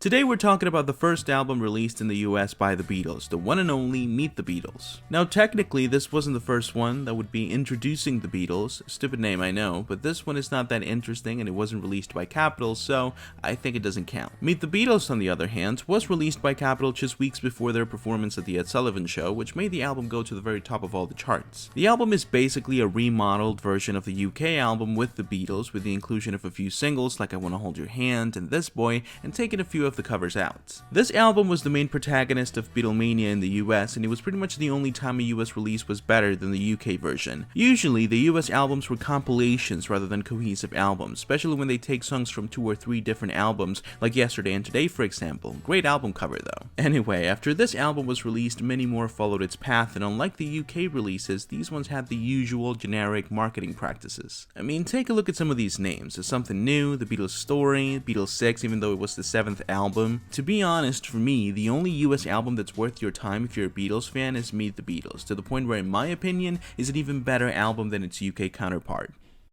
Today we're talking about the first album released in the US by the Beatles, the one and only Meet the Beatles. Now technically this wasn't the first one that would be introducing the Beatles, stupid name I know, but this one is not that interesting and it wasn't released by Capitol, so I think it doesn't count. Meet the Beatles, on the other hand, was released by Capitol just weeks before their performance at the Ed Sullivan Show, which made the album go to the very top of all the charts. The album is basically a remodeled version of the UK album with the Beatles, with the inclusion of a few singles like I Wanna Hold Your Hand and This Boy, and taking a few of the covers out. This album was the main protagonist of Beatlemania in the US, and it was pretty much the only time a US release was better than the UK version. Usually, the US albums were compilations rather than cohesive albums, especially when they take songs from 2 or 3 different albums, like Yesterday and Today for example. Great album cover though. Anyway, after this album was released, many more followed its path, and unlike the UK releases, these ones had the usual generic marketing practices. I mean, take a look at some of these names. There's Something New, The Beatles Story, Beatles 6, even though it was the 7th album. To be honest, for me, the only US album that's worth your time if you're a Beatles fan is Meet the Beatles, to the point where in my opinion, is an even better album than its UK counterpart.